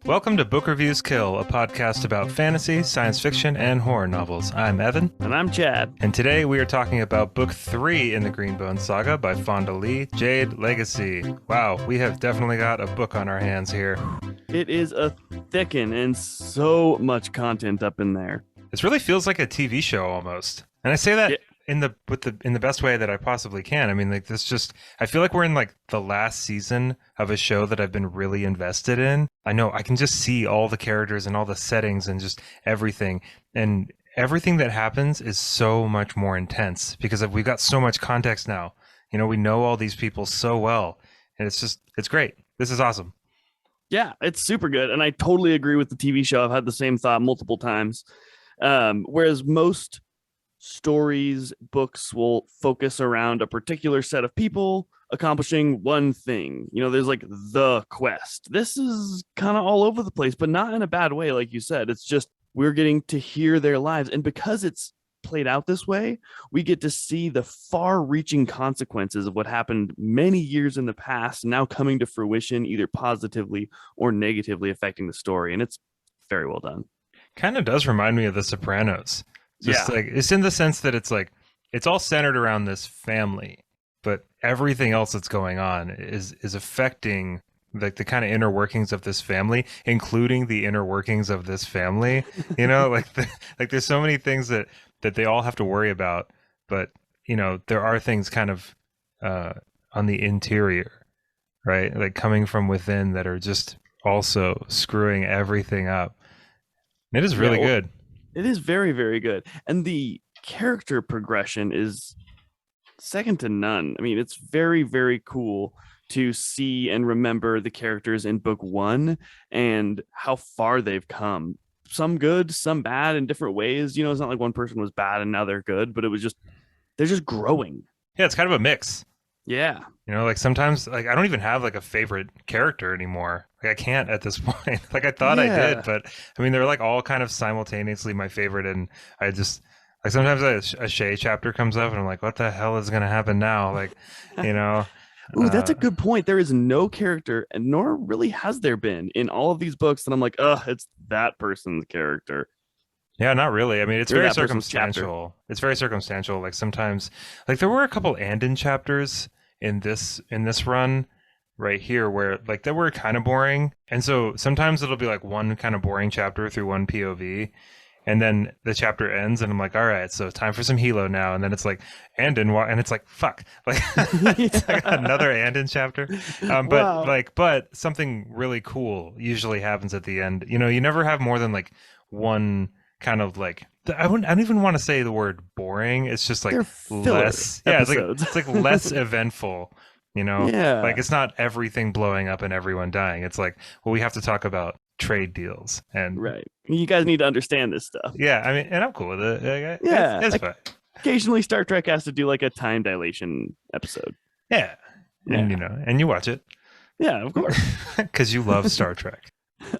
Welcome to Book Reviews Kill, a podcast about fantasy, science fiction, and horror novels. I'm Evan. And I'm Chad. And today we are talking about Book 3 in the Green Bone Saga by Fonda Lee, Jade Legacy. Wow, we have definitely got a book on our hands here. It is a thickin' and so much content up in there. It really feels like a TV show almost. And I say that in the best way that I possibly can. I mean, like I feel like we're in like the last season of a show that I've been really invested in. I know I can just see all the characters and all the settings and just everything. And everything that happens is so much more intense because we've got so much context now. You know, we know all these people so well, and it's great. This is awesome. Yeah, it's super good. And I totally agree with the TV show. I've had the same thought multiple times. Whereas most stories, books will focus around a particular set of people accomplishing one thing. You know, there's like the quest. This is kind of all over the place, but not in a bad way, like you said. It's just we're getting to hear their lives. And because it's played out this way, we get to see the far-reaching consequences of what happened many years in the past, now coming to fruition, either positively or negatively affecting the story. And it's very well done. Kind of does remind me of The Sopranos. Like it's in the sense that it's like it's all centered around this family, but everything else that's going on is affecting like the kind of inner workings of this family, including the inner workings of this family. You know, like there's so many things that they all have to worry about, but you know there are things kind of on the interior, right? Like coming from within that are just also screwing everything up. It is really good. It is very, very good. And the character progression is second to none. I mean, it's very, very cool to see and remember the characters in book one and how far they've come. Some good, some bad in different ways. You know, it's not like one person was bad and now they're good, but they're just growing. Yeah, it's kind of a mix. Yeah. You know, like sometimes like I don't even have like a favorite character anymore. Like I can't at this point. Like I thought I did, but I mean they're like all kind of simultaneously my favorite, and I just like sometimes a Shay chapter comes up and I'm like, what the hell is gonna happen now? Like, you know. Ooh, that's a good point. There is no character, and nor really has there been in all of these books, and I'm like, it's that person's character. Yeah, not really. I mean, it's very circumstantial. It's very circumstantial. Like sometimes, like there were a couple Anden chapters in this run right here where like they were kind of boring, and so sometimes it'll be like one kind of boring chapter through one POV, and then the chapter ends, and I'm like, all right, so time for some Hilo now, and then it's like Anden, and it's like fuck, like it's like another Anden chapter, but something really cool usually happens at the end. You know, you never have more than like one kind of like I don't even want to say the word boring. It's just like less. Yeah, it's like less eventful. You know, like it's not everything blowing up and everyone dying. It's like, well, we have to talk about trade deals and right. You guys need to understand this stuff. Yeah, I mean, and I'm cool with it. It's fine. Occasionally, Star Trek has to do like a time dilation episode. Yeah, and you know, and you watch it. Yeah, of course, because you love Star Trek.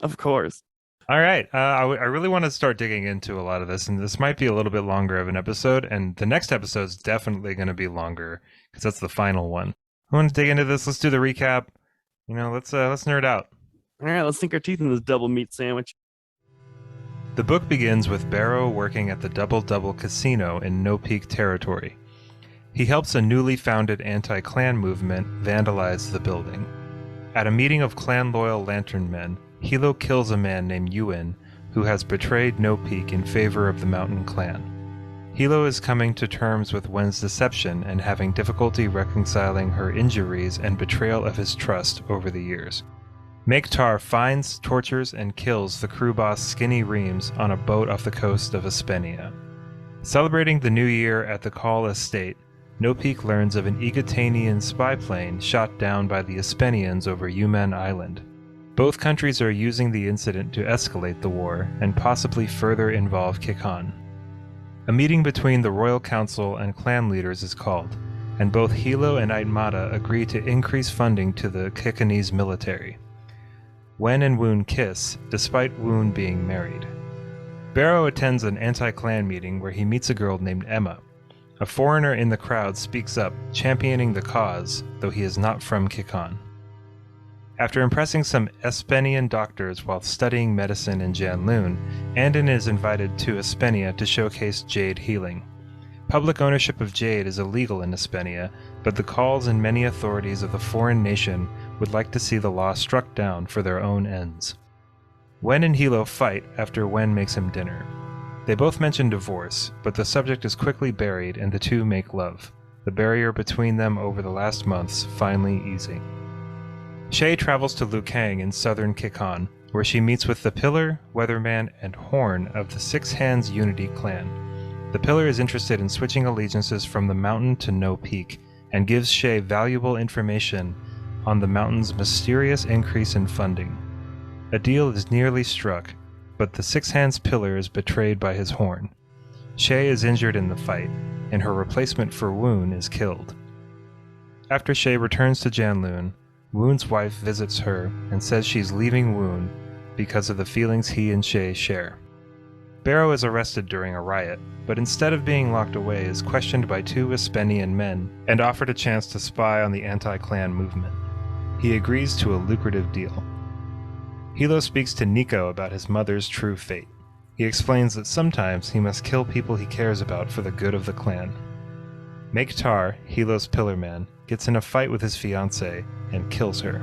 Of course. All right. I really want to start digging into a lot of this, and this might be a little bit longer of an episode, and the next episode is definitely going to be longer because that's the final one. I want to dig into this. Let's do the recap. You know, let's nerd out. All right, let's sink our teeth in this double meat sandwich. The book begins with Barrow working at the Double Double Casino in No Peak territory. He helps a newly founded anti-clan movement vandalize the building. At a meeting of clan-loyal lantern men, Hilo kills a man named Wen who has betrayed No Peak in favor of the Mountain Clan. Hilo is coming to terms with Wen's deception and having difficulty reconciling her injuries and betrayal of his trust over the years. Tar finds, tortures, and kills the crew boss Skinny Reams on a boat off the coast of Aspenia. Celebrating the new year at the Call Estate, No Peak learns of an Egatanian spy plane shot down by the Aspenians over Yumen Island. Both countries are using the incident to escalate the war and possibly further involve Kikan. A meeting between the Royal Council and clan leaders is called, and both Hilo and Aitmata agree to increase funding to the Kikanese military. Wen and Woon kiss, despite Woon being married. Barrow attends an anti-clan meeting where he meets a girl named Emma. A foreigner in the crowd speaks up, championing the cause, though he is not from Kikan. After impressing some Espenian doctors while studying medicine in Janloon, Anden is invited to Espenia to showcase jade healing. Public ownership of jade is illegal in Espenia, but the Khals and many authorities of the foreign nation would like to see the law struck down for their own ends. Wen and Hilo fight after Wen makes him dinner. They both mention divorce, but the subject is quickly buried and the two make love, the barrier between them over the last months finally easing. Shay travels to Lukang in southern Kikon, where she meets with the Pillar, Weatherman, and Horn of the Six Hands Unity clan. The Pillar is interested in switching allegiances from the mountain to No Peak, and gives Shay valuable information on the mountain's mysterious increase in funding. A deal is nearly struck, but the Six Hands Pillar is betrayed by his Horn. Shay is injured in the fight, and her replacement for Woon is killed. After Shay returns to Janloon, Woon's wife visits her and says she's leaving Woon because of the feelings he and Shay share. Barrow is arrested during a riot, but instead of being locked away is questioned by two Espenian men and offered a chance to spy on the anti-clan movement. He agrees to a lucrative deal. Hilo speaks to Nico about his mother's true fate. He explains that sometimes he must kill people he cares about for the good of the clan. Make Tar, Hilo's pillar man, gets in a fight with his fiancée and kills her.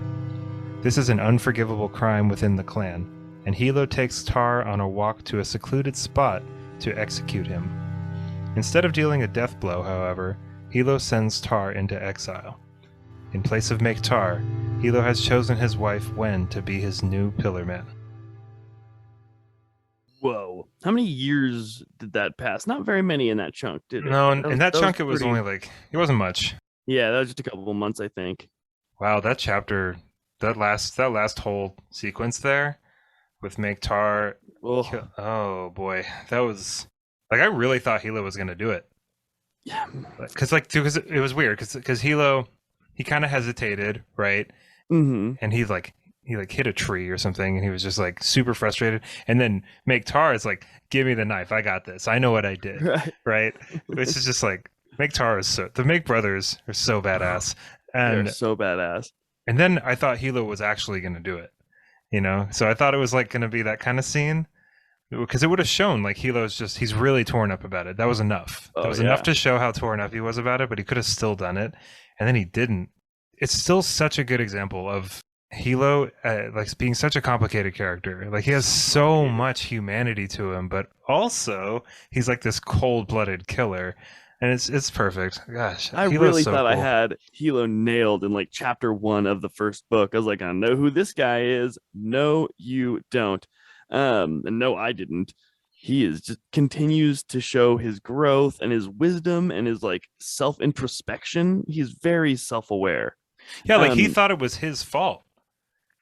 This is an unforgivable crime within the clan, and Hilo takes Tar on a walk to a secluded spot to execute him. Instead of dealing a death blow, however, Hilo sends Tar into exile. In place of Make Tar, Hilo has chosen his wife Wen to be his new pillar man. Whoa. How many years did that pass? Not very many in that chunk, did it? No, in that chunk it was only like, it wasn't much. Yeah, that was just a couple of months, I think. Wow, that chapter, that last whole sequence there with Make Tar. Oh boy, that was like, I really thought Hilo was gonna do it. Yeah, because it was weird because Hilo, he kind of hesitated, right? Mm-hmm. And he hit a tree or something, and he was just like super frustrated. And then Make Tar is like, "Give me the knife, I got this. I know what I did." Right? Which is just like, Make Tar is the Make brothers are so badass, and they're so badass. And then I thought Hilo was actually going to do it, you know. So I thought it was like going to be that kind of scene, because it would have shown like he's really torn up about it. That was enough. That was enough to show how torn up he was about it. But he could have still done it, and then he didn't. It's still such a good example of Hilo like being such a complicated character. Like, he has so much humanity to him, but also he's like this cold-blooded killer, and it's perfect. Gosh, I Hilo's really so thought cool. I had Hilo nailed in like chapter 1 of the first book. I was like, I know who this guy is. No, you don't. And no, I didn't. He is just continues to show his growth and his wisdom and his like self-introspection. He's very self-aware. Yeah, like he thought it was his fault.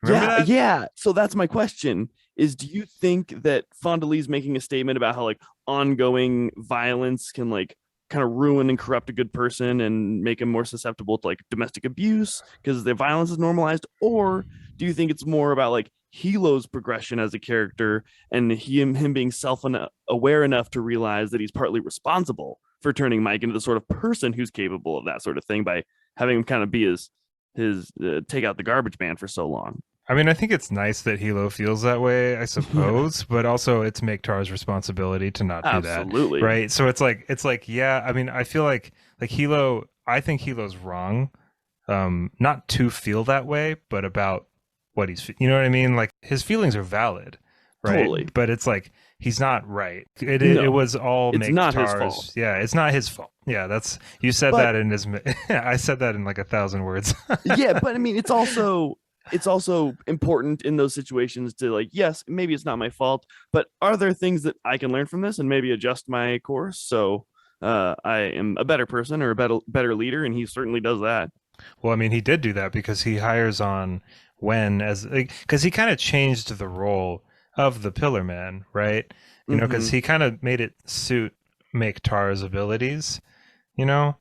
Remember that? Yeah. So that's my question: is do you think that Fond du Lee's making a statement about how like ongoing violence can like kind of ruin and corrupt a good person and make him more susceptible to like domestic abuse because the violence is normalized? Or do you think it's more about like Hilo's progression as a character and him being self-aware enough to realize that he's partly responsible for turning Mike into the sort of person who's capable of that sort of thing by having him kind of be his take out the garbage man for so long? I mean, I think it's nice that Hilo feels that way, I suppose, but also it's Make Tar's responsibility to not do that. Absolutely. Right? So it's like, yeah, I mean, I feel like Hilo, I think Hilo's wrong, not to feel that way, but about what you know what I mean? Like, his feelings are valid, right? Totally. But it's like, he's not right. It was all it's Make not Tar's. his fault. Yeah, it's not his fault. Yeah, you said that in his, I said that in like 1,000 words. Yeah, but I mean, it's also important in those situations to like, yes, maybe it's not my fault, but are there things that I can learn from this and maybe adjust my course so I am a better person or a better leader? And he certainly does that. Well, I mean, he did do that because he hires on Wen as, because he kind of changed the role of the Pillar Man, right? You know, because he kind of made it suit Make Tar's abilities, you know,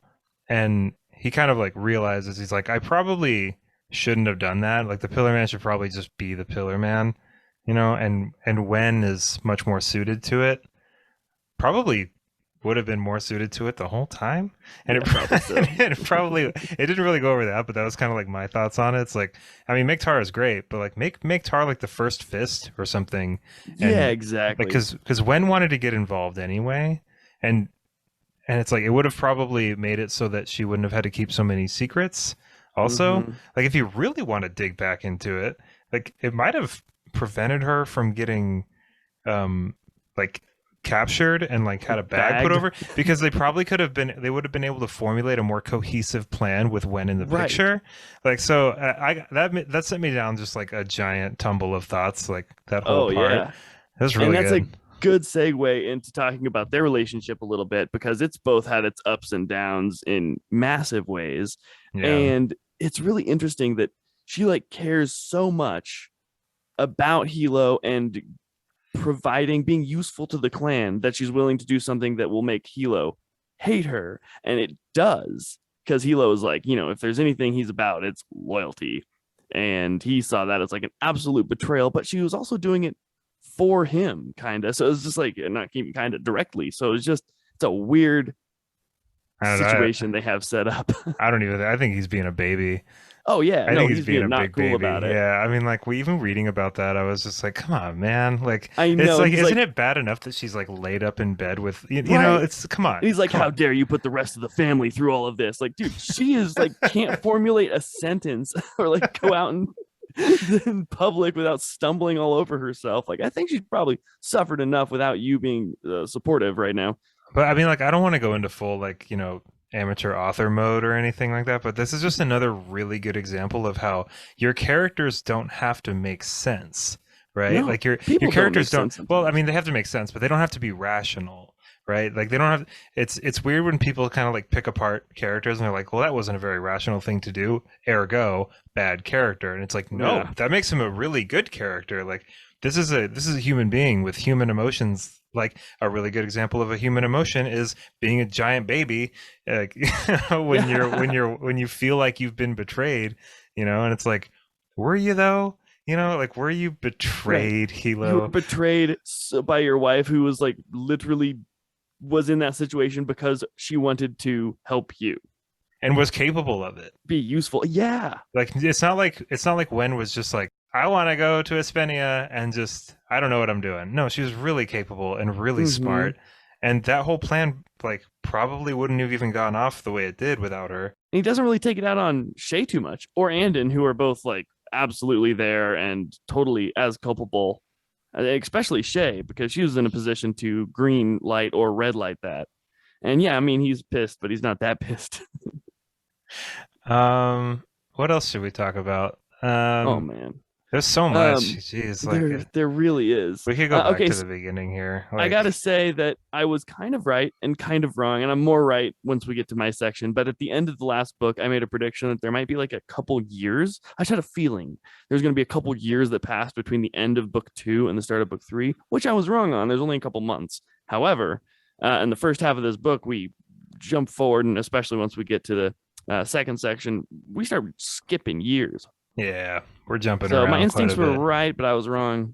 and he kind of like realizes, he's like, I probably shouldn't have done that. Like, the Pillar Man should probably just be the Pillar Man, you know, and Wen is much more suited to it. Probably would have been more suited to it the whole time. And Yeah, probably so. it didn't really go over that, but that was kind of like my thoughts on it. It's like, I mean, make Tar is great, but like make Tar like the first fist or something. Yeah, And exactly. because Wen wanted to get involved anyway, and it's like it would have probably made it so that she wouldn't have had to keep so many secrets. Also, like if you really want to dig back into it, like it might have prevented her from getting like captured and like had a bag put over, because they probably they would have been able to formulate a more cohesive plan with Wen in the picture. Like, so that sent me down just like a giant tumble of thoughts, like that whole part. Yeah. That's really good. A good segue into talking about their relationship a little bit, because it's both had its ups and downs in massive ways. Yeah. And it's really interesting that she like cares so much about Hilo and being useful to the clan, that she's willing to do something that will make Hilo hate her. And it does, because Hilo is like, you know, if there's anything he's about, it's loyalty. And he saw that as like an absolute betrayal, but she was also doing it for him, kind of. So it was just like, not even kind of directly. So it's a weird situation they have set up. I think he's being a baby. Oh yeah, I think he's being a not big cool baby about it. Yeah, I mean, like even reading about that, I was just like, come on, man. Like, I know, it's like, isn't it bad enough that she's like laid up in bed with you know? It's come on. And he's like, how dare you put the rest of the family through all of this? Like, dude, she is like can't formulate a sentence or like go out in public without stumbling all over herself. Like, I think she's probably suffered enough without you being supportive right now. But I mean, like, I don't want to go into full like, you know, amateur author mode or anything like that, but this is just another really good example of how your characters don't have to make sense, right? No, like your characters don't well, I mean, they have to make sense, but they don't have to be rational, right? Like they don't have it's weird when people kind of like pick apart characters and they're like, well, that wasn't a very rational thing to do, ergo bad character. And it's like, no, that makes him a really good character. Like this is a human being with human emotions. Like a really good example of a human emotion is being a giant baby, like, when you feel like you've been betrayed, you know, and it's like, were you though? You know, like, were you betrayed, Hilo? You were betrayed by your wife, who was like literally was in that situation because she wanted to help you and was capable of it, be useful. Yeah, like it's not like Wen was just like, I want to go to Espenia and just, I don't know what I'm doing. No, she was really capable and really smart. And that whole plan, like, probably wouldn't have even gone off the way it did without her. And he doesn't really take it out on Shay too much, or Anden, who are both, like, absolutely there and totally as culpable, especially Shay, because she was in a position to green light or red light that. And yeah, I mean, he's pissed, but he's not that pissed. What else should we talk about? Oh, man. There's so much. Jeez, like there really is. We could go back to the beginning here. Like, I gotta say that I was kind of right and kind of wrong, and I'm more right once we get to my section. But at the end of the last book, I made a prediction that there might be like a couple years. I just had a feeling there's going to be a couple years that passed between the end of book 2 and the start of book 3, which I was wrong on. There's only a couple months. However, in the first half of this book, we jump forward, and especially once we get to the second section, we start skipping years. Yeah, we're jumping around. So my instincts were right, but I was wrong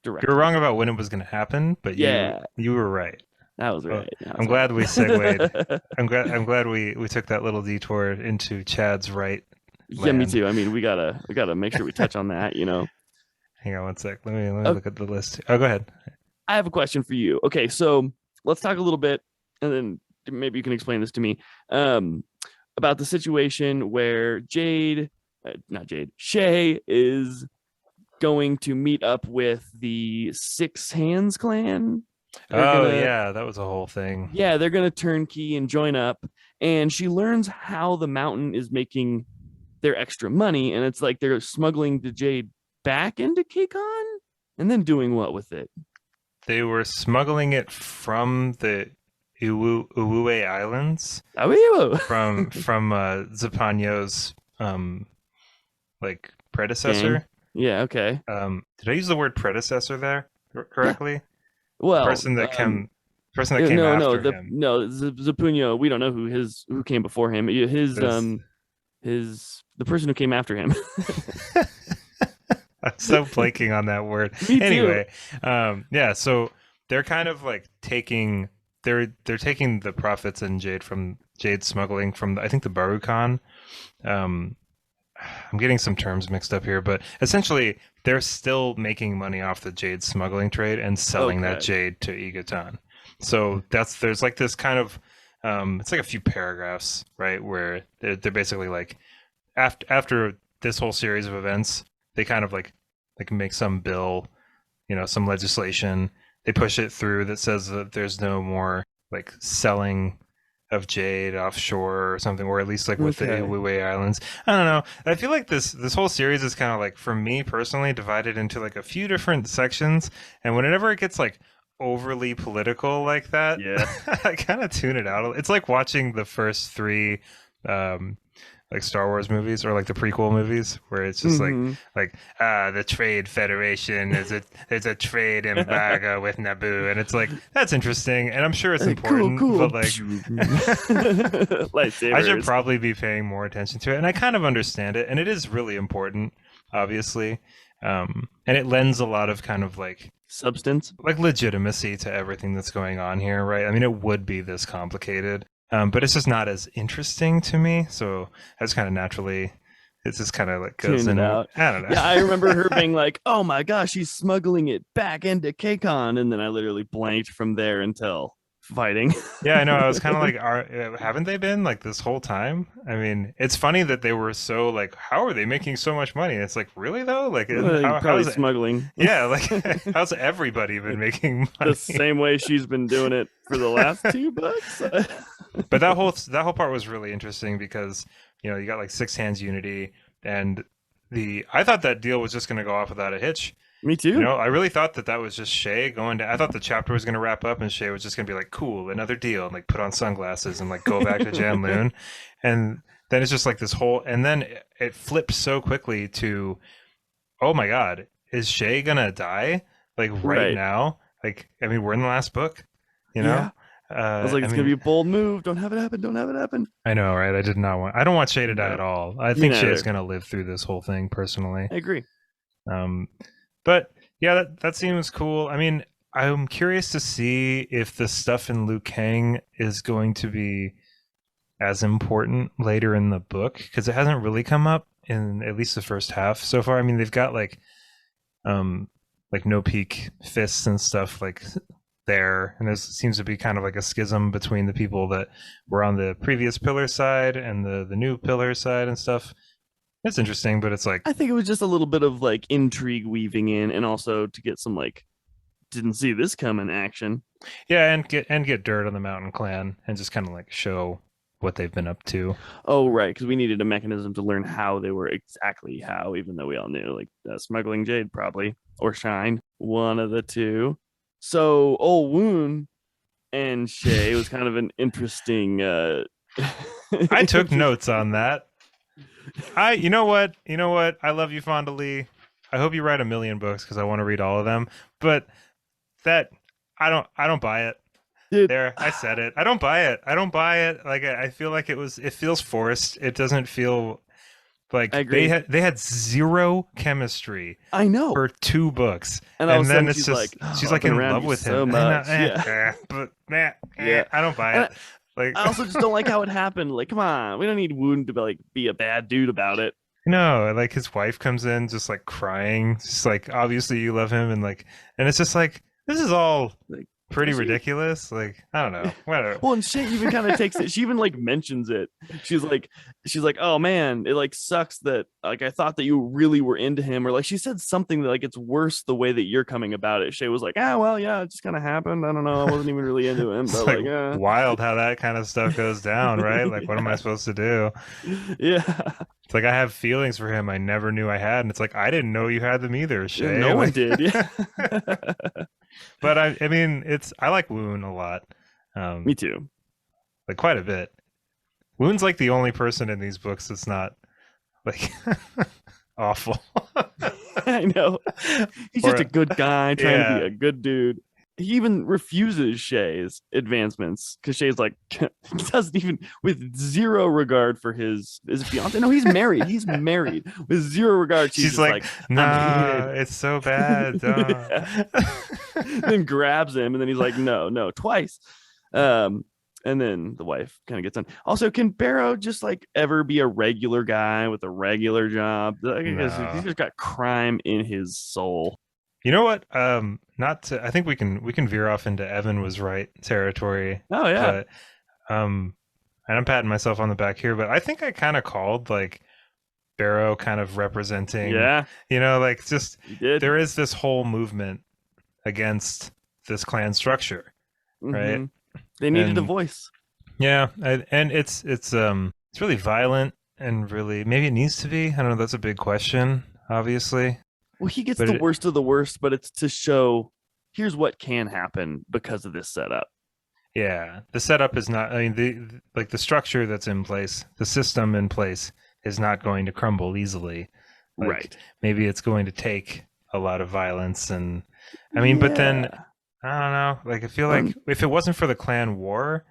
directly. You were wrong about when it was going to happen, but you were right. That was right. I'm glad we segued. I'm glad we took that little detour into Chad's right. Yeah, me too. I mean, we gotta make sure we touch on that. You know. Hang on one sec. Let me look at the list. Oh, go ahead. I have a question for you. Okay, so let's talk a little bit, and then maybe you can explain this to me about the situation where Shay is going to meet up with the Six Hands clan. That was a whole thing. Yeah, they're going to turnkey and join up, and she learns how the mountain is making their extra money, and it's like they're smuggling the jade back into Kekon and then doing what with it? They were smuggling it from the Uwe Islands. from Zapanyo's like predecessor. Gang. Yeah, okay. Did I use the word predecessor there correctly? Yeah. Well, the person that came after him. Zapunyo, we don't know who came before him. The person who came after him. I'm so blanking on that word. Me anyway, too. So they're kind of like taking they're taking the profits in Jade smuggling from I think the Barukan. Um, I'm getting some terms mixed up here, but essentially they're still making money off the Jade smuggling trade and selling that Okay. Jade to Egatan. So there's like this kind of it's like a few paragraphs, right, where they're basically like after this whole series of events, they kind of like make some bill, some legislation. They push it through that says that there's no more like selling of jade offshore or something, or at least like with the Okay. Iwewei Islands. I don't know. I feel like this whole series is kind of like, for me personally, divided into like a few different sections, and whenever it gets like overly political like that, Yeah. I kind of tune it out. It's like watching the first three um like Star Wars movies or like the prequel movies where it's just Mhm. like the Trade Federation there's a trade embargo with Naboo, and it's like, that's interesting and I'm sure it's important, Cool. but like I should Lightsabers. probably be paying more attention to it, and I kind of understand it, and it is really important, obviously, and it lends a lot of kind of like Substance. legitimacy to everything that's going on here, right? I mean, it would be this complicated, but it's just not as interesting to me. So I just kind of naturally, it's just kind of like goes Tuned in. it out. I don't know. Yeah, I remember her being like, "Oh my gosh, she's smuggling it back into K-Con," and then I literally blanked from there until fighting. Yeah, I know. I was kind of like, haven't they been like this whole time? I mean, it's funny that they were so like, how are they making so much money? And it's like, really though? Like, how Probably is it? smuggling. Yeah, like, how's everybody been making money? The same way she's been doing it for the last 2 books. But that whole part was really interesting because you got like Six Hands Unity, and I thought that deal was just going to go off without a hitch. Me too. I really thought that was just Shay going to. I thought the chapter was going to wrap up and Shay was just going to be like, "Cool, another deal," and like put on sunglasses and like go back to Janloon, and then it's just like this whole, and then it flipped so quickly to, oh my God, is Shay gonna die like right now? Like, I mean, we're in the last book, you know. Yeah. I was like, it's gonna be a bold move. Don't have it happen. Don't have it happen. I know, right? I don't want Shay to die No. at all. I Me think neither. Shay's gonna live through this whole thing personally. I agree. But yeah, that seems cool. I mean, I'm curious to see if the stuff in Liu Kang is going to be as important later in the book, because it hasn't really come up in at least the first half so far. I mean, they've got like no peak fists and stuff like there, and there seems to be kind of like a schism between the people that were on the previous pillar side and the new pillar side and stuff. It's interesting, but it's like, I think it was just a little bit of like intrigue weaving in, and also to get some like didn't see this coming action. yeah, and get dirt on the Mountain Clan and just kind of like show what they've been up to. Oh, right, because we needed a mechanism to learn how they were exactly how, even though we all knew like smuggling jade probably, or shine, one of the two. So old Woon and Shay was kind of an interesting. I took notes on that. You know what? I love you fondly. I hope you write 1 million books because I want to read all of them. But that I don't buy it. Dude. There, I said it. I don't buy it. Like, I feel like it feels forced. It doesn't feel like I agree. they had zero chemistry. I know. For 2 books, and then it's just she's like in love with so him. much. Yeah. I don't buy it. Like, I also just don't like how it happened. Like, come on, we don't need Woon to be a bad dude about it. No, like his wife comes in just like crying, just like, obviously you love him, and it's just like, this is all Like, pretty ridiculous. Like, I don't know, whatever. Well, and she even kind of takes it. She even like mentions it. She's like, oh man, it like sucks that like I thought that you really were into him, or like she said something that like it's worse the way that you're coming about it. Shay was like, well, yeah, it just kind of happened. I don't know, I wasn't even really into him, but like wild how that kind of stuff goes down, right? Like, what am I supposed to do? Yeah, it's like, I have feelings for him I never knew I had, and it's like, I didn't know you had them either, Shay. No one did. Yeah. But I mean, I like Woon a lot. Me too. Like, quite a bit. Woon's like the only person in these books that's not like awful. I know. He's just a good guy trying to be a good dude. He even refuses Shay's advancements because Shay's like, doesn't even, with zero regard for his fiance. No, he's married. He's married with zero regard. She's like, nah, it's so bad. Then grabs him, and then he's like, no, twice. And then the wife kind of gets on. Also, can Barrow just like ever be a regular guy with a regular job? Because he's No. just got crime in his soul. You know what? Not to. I think we can veer off into Evan was right territory, Oh yeah, but and I'm patting myself on the back here, but I think I kind of called like Barrow kind of representing, yeah, like just he did. there is this whole movement against this clan structure, right? Hmm. They needed a And voice. yeah, and it's really violent and really maybe it needs to be. I don't know. That's a big question, obviously, Well, he gets but the worst of the worst, but it's to show here's what can happen because of this setup. yeah, the setup is not. I mean, the structure that's in place, the system in place, is not going to crumble easily. Like Right. maybe it's going to take a lot of violence, and I mean, but then Yeah. I don't know. Like I feel like if it wasn't for the clan war,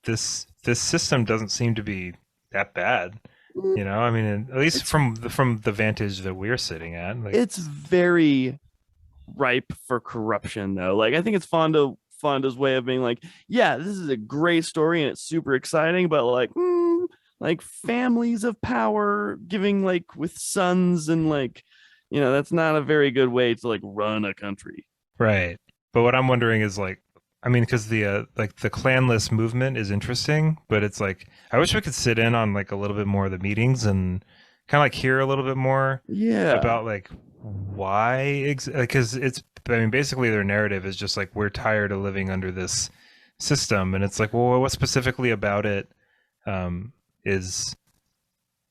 this system doesn't seem to be that bad. I mean, at least It's from the vantage that we're sitting at. Like, it's very ripe for corruption though. Like I think it's Fonda's way of being like, yeah, this is a great story and it's super exciting, but like families of power giving like with sons and like, that's not a very good way to like run a country. right. But what I'm wondering is like, I mean, because like the clanless movement is interesting, but it's like I wish we could sit in on like a little bit more of the meetings and kind of like hear a little bit more Yeah. about like why because it's I mean basically their narrative is just like we're tired of living under this system, and it's like, well, what specifically about it is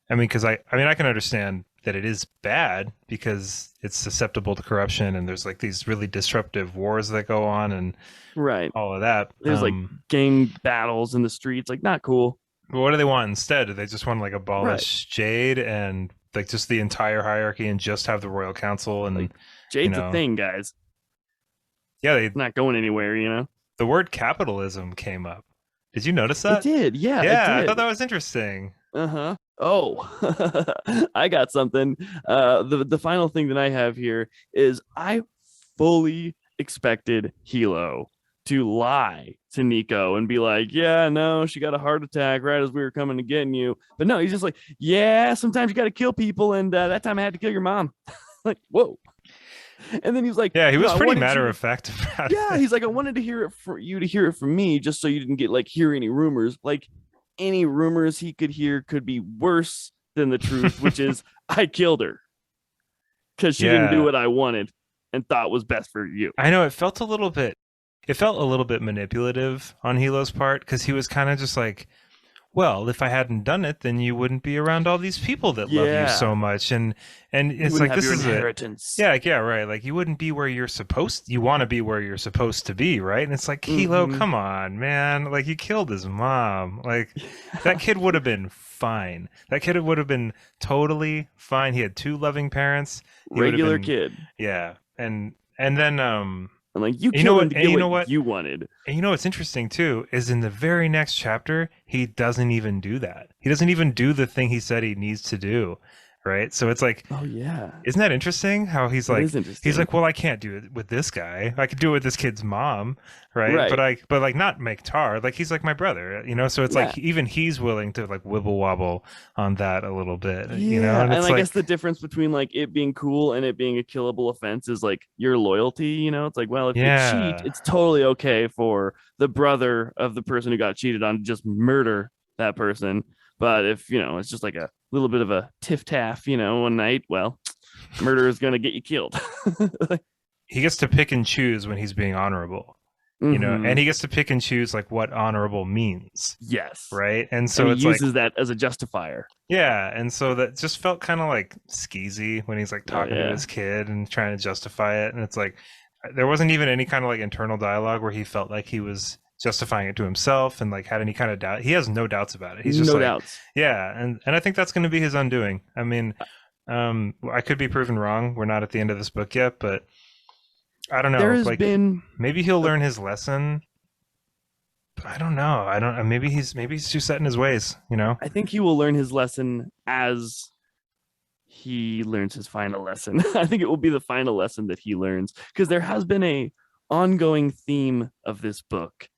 I mean, because I can understand that it is bad because it's susceptible to corruption, and there's like these really disruptive wars that go on and Right. all of that. There's like gang battles in the streets, like not cool. But what do they want instead? Do they just want to like Right. abolish Jade and like just the entire hierarchy and just have the royal council and Like Jade's a thing, guys. yeah, Not going anywhere. the word capitalism came up. Did you notice It that? did. Yeah, it Yeah, I did. thought that was interesting. Uh-huh. Oh, I got something. The final thing that I have here is I fully expected Hilo to lie to Nico and be like, yeah, no, she got a heart attack right as we were coming to getting you. But no, he's just like, yeah, sometimes you got to kill people. And that time I had to kill your mom. Like, whoa. And then he's like, Yeah, he was I pretty wanted matter you of fact about yeah, it. he's like, I wanted to hear it for you to hear it from me, just so you didn't get like hear any rumors. Like any rumors he could hear could be worse than the truth, which is I killed her because she didn't do Yeah, what I wanted and thought was best for you. I know it felt a little bit manipulative on Hilo's part because he was kind of just like, well, if I hadn't done it, then you wouldn't be around all these people that love you Yeah, so much, and you it's wouldn't like have this your is it. inheritance. Yeah, like, yeah, right. Like you wouldn't be where you're supposed. You want to be where you're supposed to be, right? And it's like, Hilo, Mm-hmm. come on, man. Like you killed his mom. Like that kid would have been fine. That kid would have been totally fine. He had two loving parents. He would have Regular been, kid. yeah. And then And like you you know killed him what? to And get you know what what? you wanted. And you know what's interesting too is in the very next chapter, he doesn't even do that. He doesn't even do the thing he said he needs to do, right? So it's like, Oh yeah, isn't that interesting? How he's it like, is interesting. well, I can't do it with this guy. I could do it with this kid's mom, right? Right. But like not make Tar. Like he's like my brother. So it's Yeah. like even he's willing to like wibble wobble on that a little bit, Yeah, And and it's I like, guess the difference between like it being cool and it being a killable offense is like your loyalty. It's like, well, if you cheat, yeah, it's totally okay for the brother of the person who got cheated on to just murder that person. But if, it's just like a little bit of a tiff taff, one night, well, murder is going to get you killed. he gets to pick and choose when he's being honorable, Hmm. and he gets to pick and choose like what honorable means, Yes. right? And And so he it's like, uses that as a justifier. yeah, and so that just felt kind of like skeezy when he's like Oh, talking to yeah. his kid and trying to justify it, and it's like there wasn't even any kind of like internal dialogue where he felt like he was justifying it to himself and like had any kind of doubt. He has no doubts about it. He's just No like, doubts. yeah, and I think that's going to be his undoing. I mean, I could be proven wrong. We're not at the end of this book yet, but I don't There know. has Like been, maybe he'll learn his lesson. But I don't know. I don't. Maybe he's too set in his ways. I think he will learn his lesson as he learns his final lesson. I think it will be the final lesson that he learns because there has been a ongoing theme of this book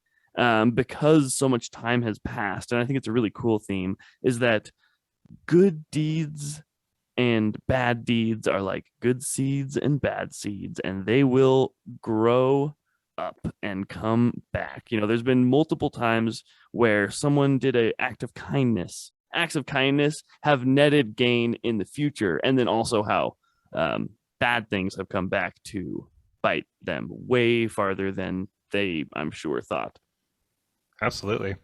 because so much time has passed. And I think it's a really cool theme, is that good deeds and bad deeds are like good seeds and bad seeds, and they will grow up and come back. There's been multiple times where someone did an act of kindness. Acts of kindness have netted gain in the future, and then also how bad things have come back to bite them way farther than they, I'm sure, thought. Absolutely.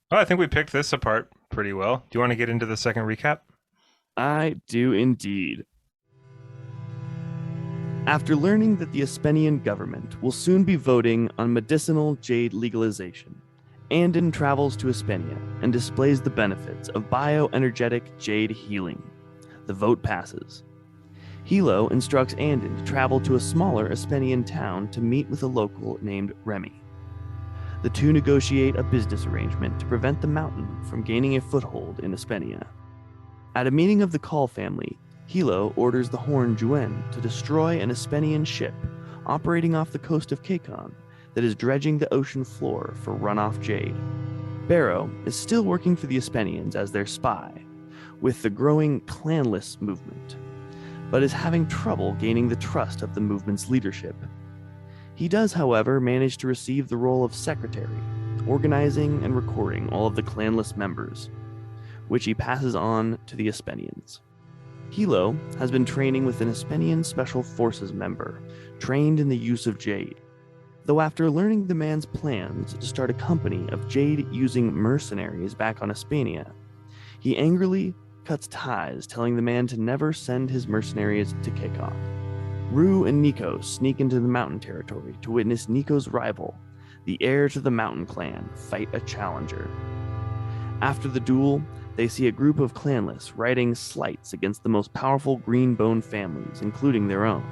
Well, I think we picked this apart pretty well. Do you want to get into the second recap? I do indeed. After learning that the Espenian government will soon be voting on medicinal jade legalization, Anden travels to Espenia and displays the benefits of bioenergetic jade healing. The vote passes. Hilo instructs Anden to travel to a smaller Espenian town to meet with a local named Remy. The two negotiate a business arrangement to prevent the mountain from gaining a foothold in Espenia. At a meeting of the Call family, Hilo orders the Horn Juen to destroy an Espenian ship operating off the coast of Kekon that is dredging the ocean floor for runoff jade. Barrow is still working for the Espenians as their spy, with the growing clanless movement, but is having trouble gaining the trust of the movement's leadership. He does, however, manage to receive the role of secretary, organizing and recording all of the clanless members, which he passes on to the Espenians. Hilo has been training with an Espenian Special Forces member, trained in the use of jade. Though after learning the man's plans to start a company of jade-using mercenaries back on Espenia, he angrily cuts ties, telling the man to never send his mercenaries to Kekon. Rue and Nico sneak into the mountain territory to witness Nico's rival, the heir to the Mountain Clan, fight a challenger. After the duel, they see a group of clanless writing slights against the most powerful Green Bone families, including their own.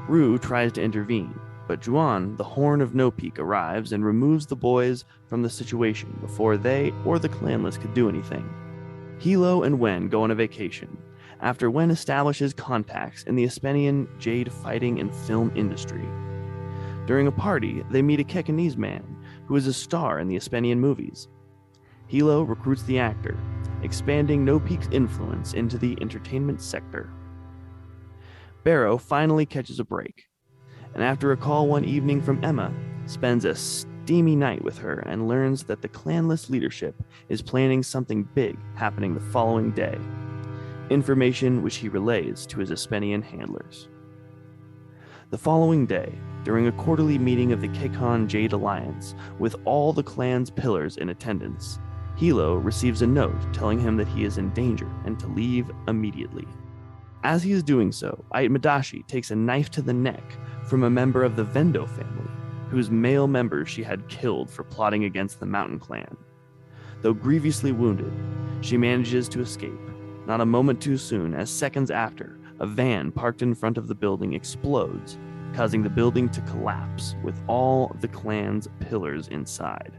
Rue tries to intervene, but Juan, the Horn of No Peak, arrives and removes the boys from the situation before they or the clanless could do anything. Hilo and Wen go on a vacation, after Wen establishes contacts in the Espenian jade fighting and film industry. During a party, they meet a Kekanese man who is a star in the Espenian movies. Hilo recruits the actor, expanding No Peak's influence into the entertainment sector. Barrow finally catches a break, and after a call one evening from Emma, spends a steamy night with her and learns that the clanless leadership is planning something big happening the following day, information which he relays to his Espenian handlers. The following day, during a quarterly meeting of the Kekon Jade Alliance, with all the clan's pillars in attendance, Hilo receives a note telling him that he is in danger and to leave immediately. As he is doing so, Aitmadashi takes a knife to the neck from a member of the Vendo family, whose male members she had killed for plotting against the Mountain Clan. Though grievously wounded, she manages to escape, not a moment too soon, as seconds after, a van parked in front of the building explodes, causing the building to collapse with all the clan's pillars inside.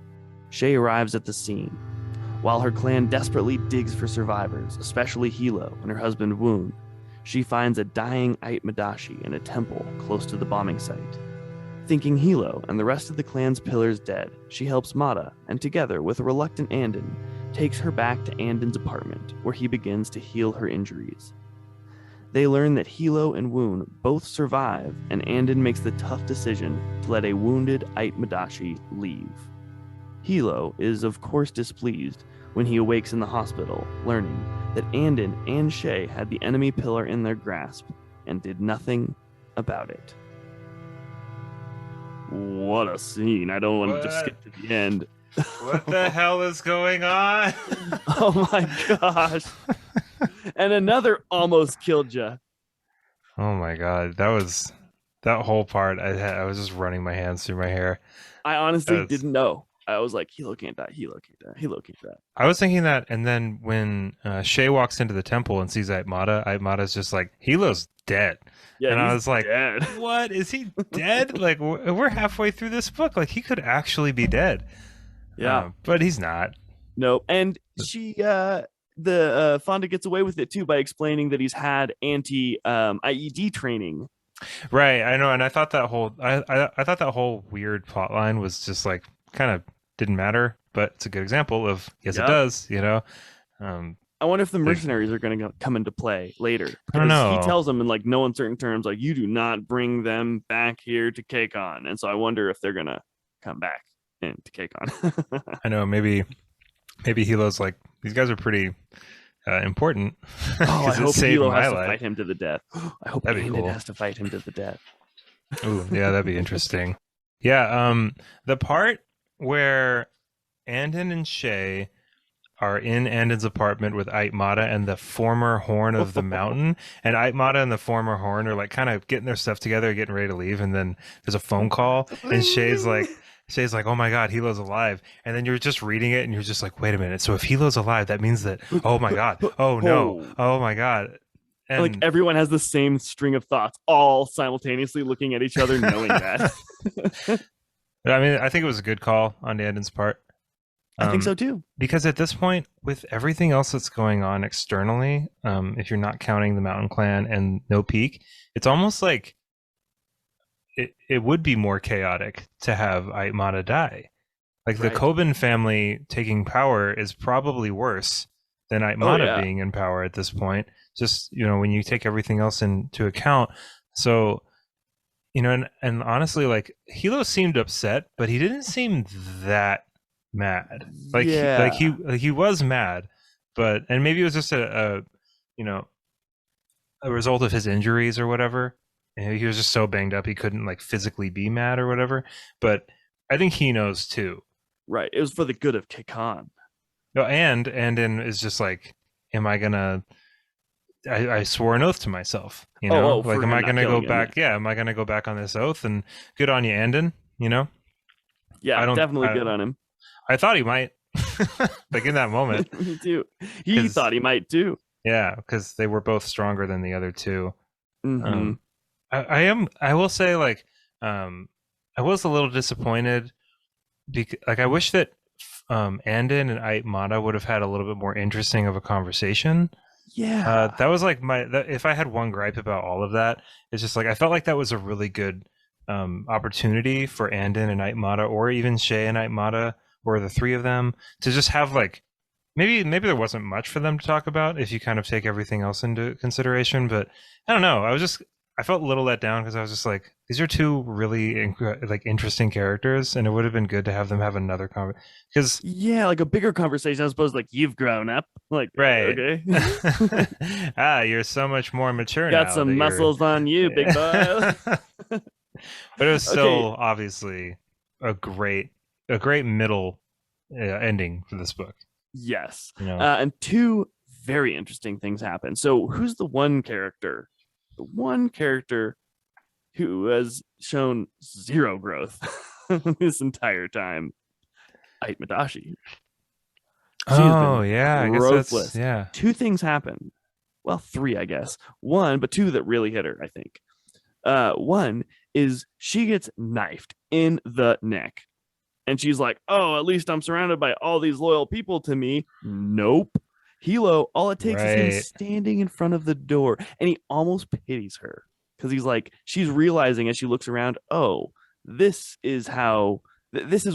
Shay arrives at the scene. While her clan desperately digs for survivors, especially Hilo and her husband Woon, she finds a dying Aitmadashi in a temple close to the bombing site. Thinking Hilo and the rest of the clan's pillars dead, she helps Mata, and together with a reluctant Anden, takes her back to Anden's apartment, where he begins to heal her injuries. They learn that Hilo and Woon both survive, and Anden makes the tough decision to let a wounded Aitmadashi leave. Hilo is of course displeased when he awakes in the hospital, learning that Anden and Shay had the enemy pillar in their grasp and did nothing about it. What a scene. I don't want to just skip to the end. What the hell is going on? Oh my gosh. And another almost killed you. Oh my god. That whole part, I was just running my hands through my hair. I honestly didn't know. I was like, Hilo can't die, Hilo can't die, Hilo can't die. I was thinking that, and then when Shay walks into the temple and sees Aitmada's just like, Hilo's dead. Yeah, and I was like, dead. What? Is he dead? Like, we're halfway through this book. Like, he could actually be dead. Yeah. But he's not. No. And she, Fonda gets away with it too by explaining that he's had anti-IED training. Right. I know. And I thought that whole, I thought that whole weird plot line was just like kind of didn't matter, but it's a good example of yes, it Yep. does. You know, um, I wonder if the mercenaries are going to come into play later, I don't because he know. tells them in like no uncertain terms, like, you do not bring them back here to K-Con. And so I wonder if they're going to come back into K-Con. I know maybe Hilo's like, these guys are pretty important. Oh, I it hope saved Hilo my has to life. fight him to the death. I hope That'd be Anden cool. has to fight him to the death. Ooh, yeah, that'd be interesting. Yeah, the part where Anden and Shay are in Anden's apartment with Aitmata and the former Horn of the Mountain, and Aitmata and the former Horn are like kind of getting their stuff together, getting ready to leave, and then there's a phone call, and Shay's like, oh my God, Hilo's alive. And then you're just reading it and you're just like, wait a minute. So if Hilo's alive, that means that, oh my God, oh no, oh my God. And like everyone has the same string of thoughts, all simultaneously looking at each other, knowing that. I mean, I think it was a good call on Anden's part. I think so too. Because at this point, with everything else that's going on externally, if you're not counting the Mountain Clan and No Peak, it's almost like it would be more chaotic to have Aitmata die. Like the Kobin family taking power is probably worse than Aitmata being in power at this point. Just, you know, when you take everything else into account. So, you know, and honestly, like Hilo seemed upset, but he didn't seem that mad. Like he was mad, but and maybe it was just a you know, a result of his injuries or whatever. And he was just so banged up he couldn't like physically be mad or whatever. But I think he knows too. Right. It was for the good of K-Con. No, and Anden is just like, am I gonna? I swore an oath to myself. You know, like, am I gonna go back? Yeah, am I gonna go back on this oath? And good on you, Anden. You know. Yeah, definitely good on him. I thought he might, like in that moment. Me too. He thought he might too. Yeah, because they were both stronger than the other two. Mm-hmm. I will say, like, I was a little disappointed because, like, I wish that Anden and Aitmata would have had a little bit more interesting of a conversation. Yeah, that was like if I had one gripe about all of that, it's just like I felt like that was a really good opportunity for Anden and Aitmata, or even Shay and Aitmata, or the three of them, to just have like maybe there wasn't much for them to talk about if you kind of take everything else into consideration. But I don't know. I felt a little let down because I was just like, these are two really like interesting characters, and it would have been good to have them have another conversation. Because like a bigger conversation as opposed to like, you've grown up, like, right? Okay, you're so much more mature now. Got some muscles on you, big boy. But it was still obviously a great middle ending for this book. Yes, you know? And two very interesting things happen. So who's the one character? The one character who has shown zero growth this entire time, Aitmadashi. Oh yeah, I guess that's, yeah. Two things happen. Well, three, I guess. One, but two that really hit her, I think. One is she gets knifed in the neck. And she's like, oh, at least I'm surrounded by all these loyal people to me. Nope. Hilo, all it takes is him standing in front of the door, and he almost pities her because he's like, she's realizing as she looks around, oh, this is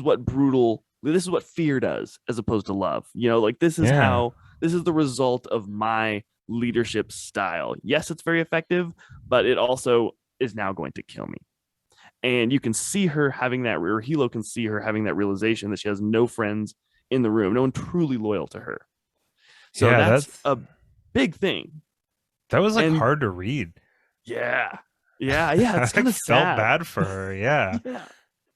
what fear does as opposed to love. You know, like this is the result of my leadership style. Yes, it's very effective, but it also is now going to kill me. And you can see her having that, or Hilo can see her having that realization that she has no friends in the room, no one truly loyal to her. So that's a big thing. That was like hard to read. Yeah. It's kind of felt bad for her. Yeah.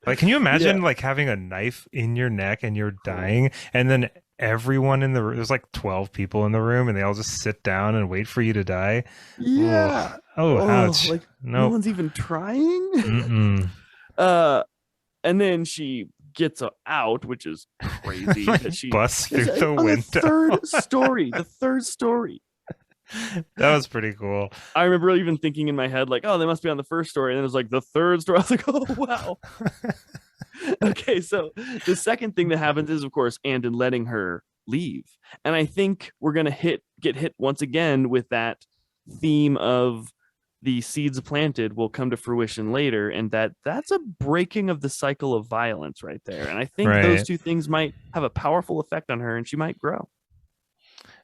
Like, can you imagine like having a knife in your neck and you're dying, and then everyone in the room, there's like 12 people in the room, and they all just sit down and wait for you to die? Yeah. Ouch. Like no one's even trying. And then she gets out, which is crazy. That she busts through the window. The third story. That was pretty cool. I remember even thinking in my head, like, oh, they must be on the first story. And then it was like the third story. I was like, oh, wow. Okay, so the second thing that happens is, of course, Anden letting her leave. And I think we're going to get hit once again with that theme of the seeds planted will come to fruition later, and that's a breaking of the cycle of violence right there. And I think those Right. two things might have a powerful effect on her, and she might grow.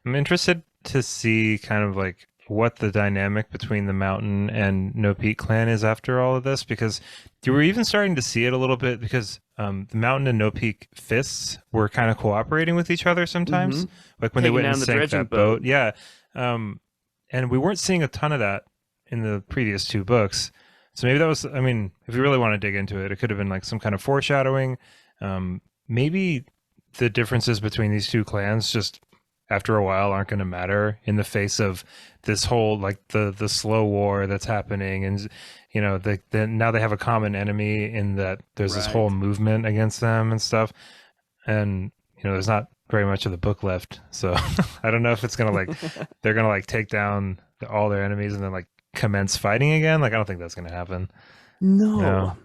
I'm interested to see kind of like what the dynamic between the Mountain and No Peak clan is after all of this, because you were even starting to see it a little bit because the Mountain and No Peak fists were kind of cooperating with each other sometimes, like when they Taking went down and the sank dredging that boat. Yeah. And we weren't seeing a ton of that in the previous two books. So maybe that was, I mean, if you really want to dig into it, it could have been like some kind of foreshadowing. Maybe the differences between these two clans just after a while aren't going to matter in the face of this whole like the slow war that's happening, and you know now they have a common enemy in that there's this whole movement against them and stuff, and you know there's not very much of the book left, so I don't know if it's gonna like they're gonna like take down all their enemies and then like commence fighting again. Like I don't think that's gonna happen. No.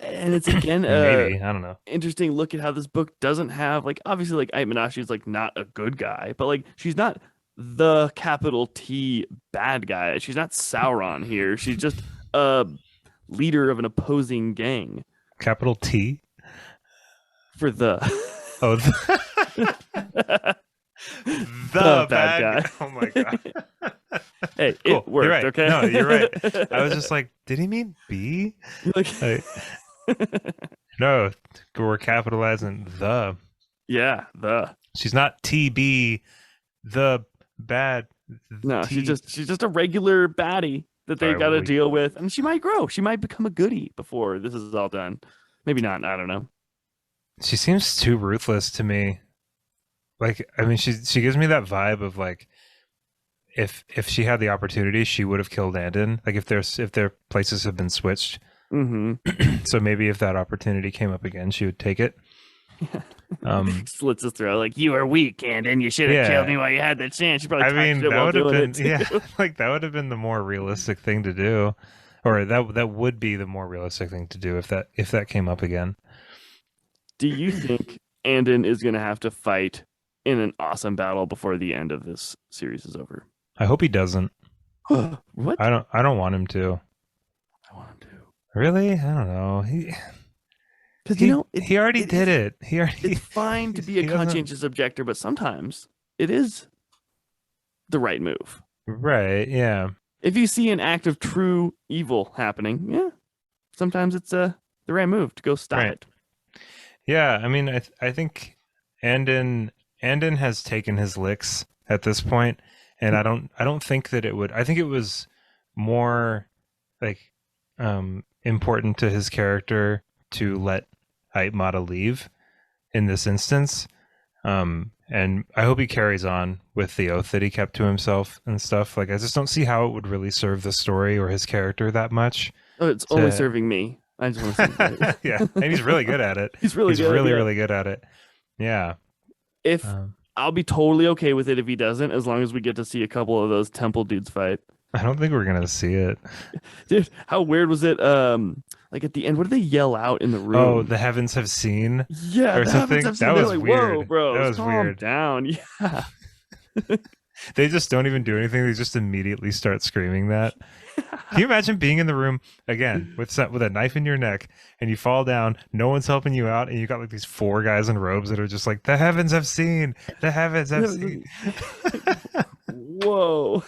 And it's again maybe I don't know. Interesting look at how this book doesn't have like obviously like Ait Minashe is like not a good guy, but like she's not the capital T bad guy. She's not Sauron here. She's just a leader of an opposing gang. Capital T For the oh the bad guy. Oh my god. Hey, cool. It worked, you're right. okay? No, you're right. I was just like, did he mean B? Like, no, we're capitalizing the. Yeah, the. She's not TB, the bad. No, she's just a regular baddie that they got to deal with, and she might grow. She might become a goodie before this is all done. Maybe not. I don't know. She seems too ruthless to me. Like, I mean, she gives me that vibe of like, if she had the opportunity, she would have killed Anden. Like if their places have been switched. Mm-hmm. So maybe if that opportunity came up again, she would take it. Slits his throat like, you are weak, Anden. You should have killed me while you had that chance. You probably that would have been like that would have been the more realistic thing to do, or that would be the more realistic thing to do if that came up again. Do you think Anden is going to have to fight in an awesome battle before the end of this series is over? I hope he doesn't. What? I don't want him to. I want him to. Really? I don't know. Because you know he already did it. It's fine to be a conscientious objector, but sometimes it is the right move. Right? Yeah. If you see an act of true evil happening, yeah, sometimes it's the right move to go stop it. Yeah, I mean, I think Anden has taken his licks at this point, and I don't think that it would. I think it was more like important to his character to let Aitmata leave in this instance, and I hope he carries on with the oath that he kept to himself and stuff. Like, I just don't see how it would really serve the story or his character that much. Oh, it's only serving me. I just want to see yeah, and he's really good at it. He's really good at it. Yeah. If I'll be totally okay with it if he doesn't, as long as we get to see a couple of those temple dudes fight. I don't think we're gonna see it. Dude, how weird was it? Like at the end, what did they yell out in the room? Oh, the heavens have seen. Yeah, or something. That was like, weird. Whoa, bro, that was calm weird. down. Yeah. They just don't even do anything. They just immediately start screaming that. Can you imagine being in the room again with a knife in your neck and you fall down, no one's helping you out, and you got like these 4 guys in robes that are just like, the heavens have seen, the heavens have seen. Whoa.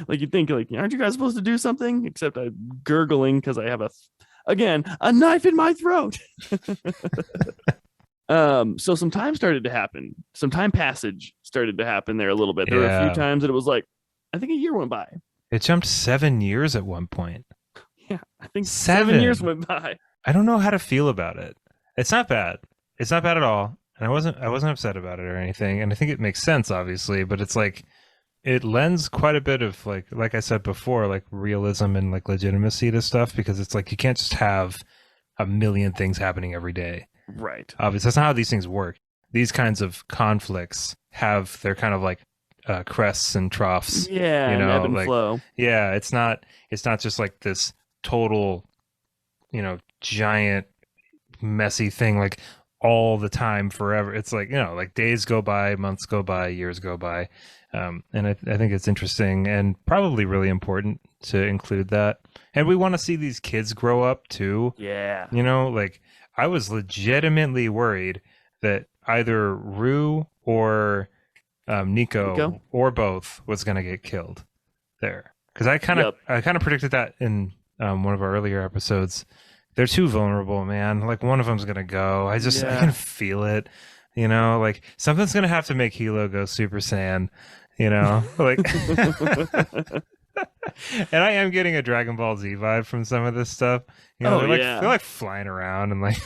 Like you'd think, like, aren't you guys supposed to do something? Except I'm gurgling because I have a knife in my throat. So some time started to happen. Some time passage started to happen there a little bit. There were a few times that it was like, I think a year went by. It jumped 7 years at one point. Yeah, I think 7 years went by. I don't know how to feel about it. It's not bad. It's not bad at all. And I wasn't upset about it or anything. And I think it makes sense, obviously, but it's like it lends quite a bit of like I said before, like realism and like legitimacy to stuff, because it's like you can't just have a million things happening every day. Right. Obviously, that's not how these things work. These kinds of conflicts have their kind of like crests and troughs. Yeah, ebb and flow. Yeah, it's not just like this total, giant messy thing. Like all the time forever. It's like, like days go by, months go by, years go by. And I think it's interesting and probably really important to include that. And we want to see these kids grow up too. Yeah. Like I was legitimately worried that either Rue or Nico or both was going to get killed there. Because I kind of predicted that in one of our earlier episodes. They're too vulnerable, man. Like one of them's gonna go. I can feel it. Like something's gonna have to make Hilo go Super Saiyan. Like. And I am getting a Dragon Ball Z vibe from some of this stuff. They're like flying around and like.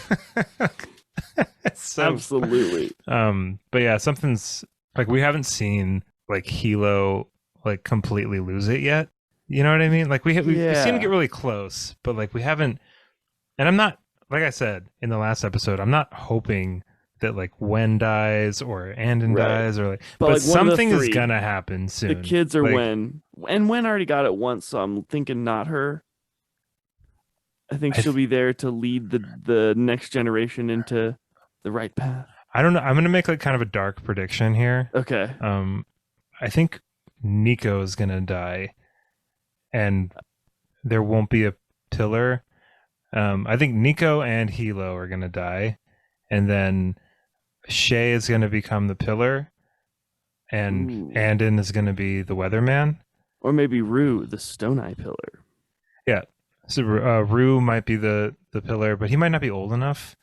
Absolutely. But yeah, something's like we haven't seen like Hilo like completely lose it yet. You know what I mean? Like we seen him get really close, but like we haven't. And I'm not, like I said in the last episode, I'm not hoping that like Wen dies or Anden dies or like, but like something is gonna happen soon. The kids are Wen, and Wen already got it once, so I'm thinking not her. I think she'll be there to lead the next generation into the right path. I don't know. I'm gonna make like kind of a dark prediction here. Okay. I think Nico is gonna die, and there won't be a pillar. I think Nico and Hilo are going to die, and then Shay is going to become the pillar, and Anden is going to be the weatherman. Or maybe Rue, the Stone Eye pillar. Yeah. So Rue might be the pillar, but he might not be old enough.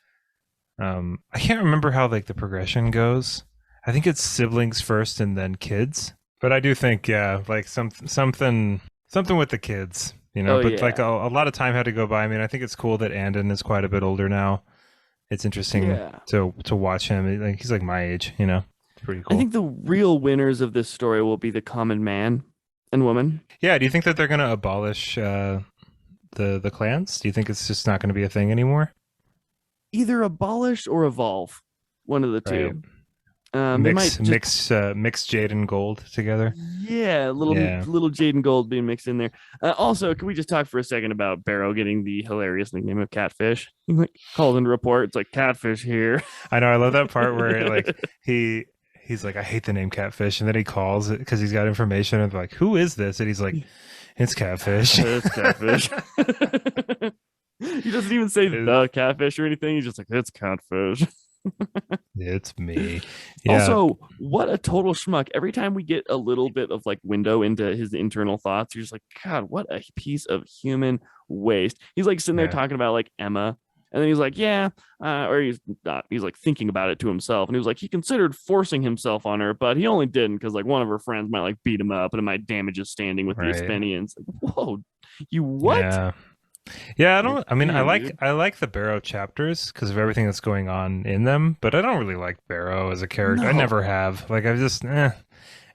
I can't remember how like the progression goes. I think it's siblings first and then kids. But I do think, like something with the kids. Like a lot of time had to go by. I mean, I think it's cool that Anden is quite a bit older now. It's interesting to watch him. Like he's like my age, It's pretty cool. I think the real winners of this story will be the common man and woman. Yeah. Do you think that they're going to abolish the clans? Do you think it's just not going to be a thing anymore? Either abolish or evolve. One of the two. Mix Jade and Gold together. Yeah, little Jade and Gold being mixed in there. Also, can we just talk for a second about Barrow getting the hilarious nickname of Catfish? He like calls in to report. It's like Catfish here. I know. I love that part where like he's like, I hate the name Catfish, and then he calls it because he's got information and like, who is this? And he's like, it's Catfish. It's Catfish. He doesn't even say the Catfish or anything. He's just like, it's Catfish. It's me. Yeah. Also, what a total schmuck. Every time we get a little bit of like window into his internal thoughts, you're just like, God, what a piece of human waste. He's like sitting there talking about like Emma, and then he's like, or he's not. He's like thinking about it to himself, and he was like, he considered forcing himself on her, but he only didn't because like one of her friends might like beat him up, and it might damage his standing with the Espenians. Like, whoa, you what? Yeah, I like the Barrow chapters because of everything that's going on in them, but I don't really like Barrow as a character. No. I never have. Like I just and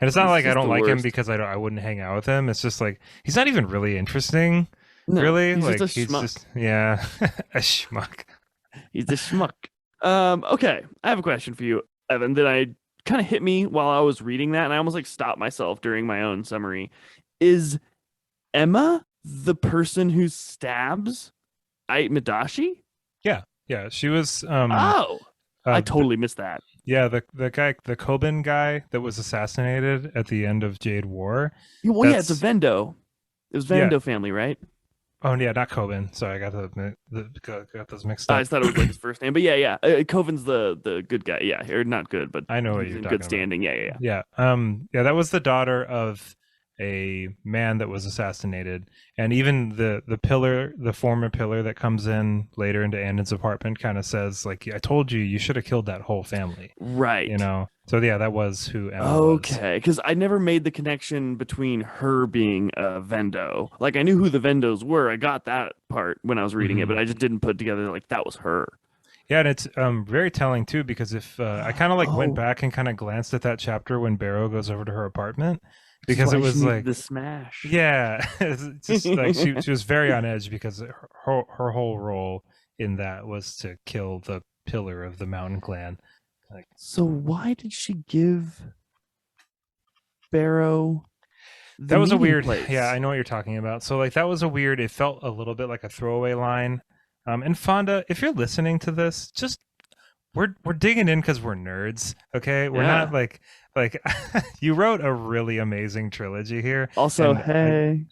it's not like I don't like him because I wouldn't hang out with him. It's just like he's not even really interesting. No, really? He's like just a schmuck. A schmuck. He's a schmuck. Okay, I have a question for you, Evan, that I kind of hit me while I was reading that, and I almost like stopped myself during my own summary. Is Emma the person who stabs Madashi? Yeah, she was. I totally missed that. Yeah, the guy, the Kobin guy that was assassinated at the end of Jade War. Well, it's a Vendo. It was Vendo family, right? Oh yeah, not Kobin. Sorry, I got those mixed up. I just thought it was like his first name, but yeah. Kobin's the good guy. Yeah, or not good, but I know what you're in talking good standing. About. Yeah. That was the daughter of a man that was assassinated, and even the pillar, the former pillar that comes in later into Anden's apartment kind of says like, I told you should have killed that whole family, right? So yeah, that was who Emma was. Okay, because I never made the connection between her being a Vendo. Like I knew who the Vendos were, I got that part when I was reading it, but I just didn't put together like that was her. Yeah, and it's very telling too, because if I kind of like went back and kind of glanced at that chapter when Barrow goes over to her apartment, because it was like the smash. Yeah, it's just like she was very on edge because her whole role in that was to kill the pillar of the Mountain Clan. Like, so why did she give Barrow that was a weird place? Yeah, I know what you're talking about. So like that was a weird, it felt a little bit like a throwaway line. And Fonda, if you're listening to this, just we're digging in because we're nerds. Okay, we're Yeah. not like you wrote a really amazing trilogy here. Also, and hey,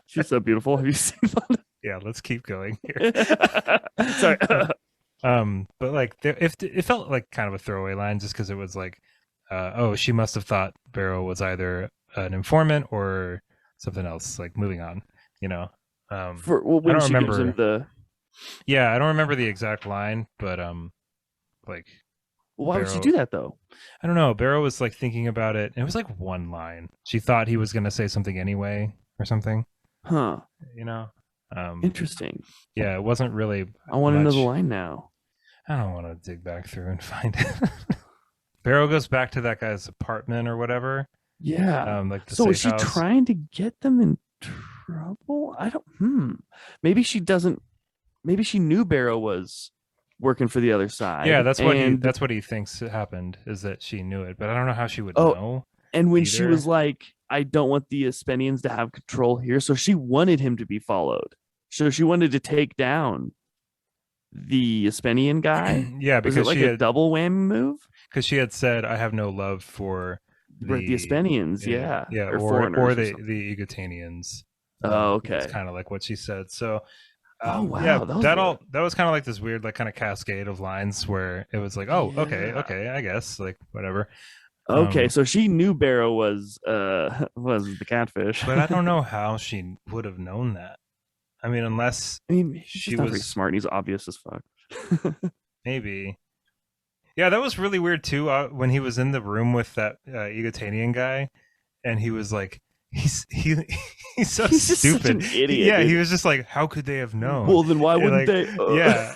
she's so beautiful. Have you seen that? yeah, let's keep going here. Sorry. But like, if it felt like kind of a throwaway line, just because it was like, oh, she must have thought Barrow was either an informant or something else. Like, moving on, you know. For I when don't she gives him remember. the. Yeah, I don't remember the exact line, but like Why would she Barrow. do that though? I don't know. Barrow was like thinking about it. And it was like one line. She thought he was gonna say something anyway, or something. Huh. You know. Interesting. Yeah, it wasn't really I want to know the much. line now. I don't want to dig back through and find it. Barrow goes back to that guy's apartment or whatever. Yeah. Like the So is safe she house. trying to get them in trouble? I don't. Maybe she doesn't. Maybe she knew Barrow was working for the other side. Yeah, that's and, what he thinks happened, is that she knew it, but I don't know how she would Oh, know. and when she either. was like, I don't want the Aspenians to have control here. So she wanted him to be followed. So she wanted to take down the Aspenian guy. Yeah, Was because it like she a had double whammy move? because she had said, "I have no love for The Aspenians, yeah. yeah, Or or foreigners or the something. Egatanians." Oh, okay. It's kind of like what she said. So, Oh yeah, wow, that was kind of like this weird, like, kind of cascade of lines where it was like, oh, Yeah. okay, I guess, like, whatever. Okay, so she knew Barrow was the catfish. But I don't know how she would have known that. I mean, unless I mean, he's she just not very was smart and he's obvious as fuck. maybe. Yeah, that was really weird too. When he was in the room with that Egatanian guy, and he was like, he's so He's just stupid. such an idiot. Yeah, dude. he was just like, how could they have known? Well, then why And, wouldn't like, they? Yeah,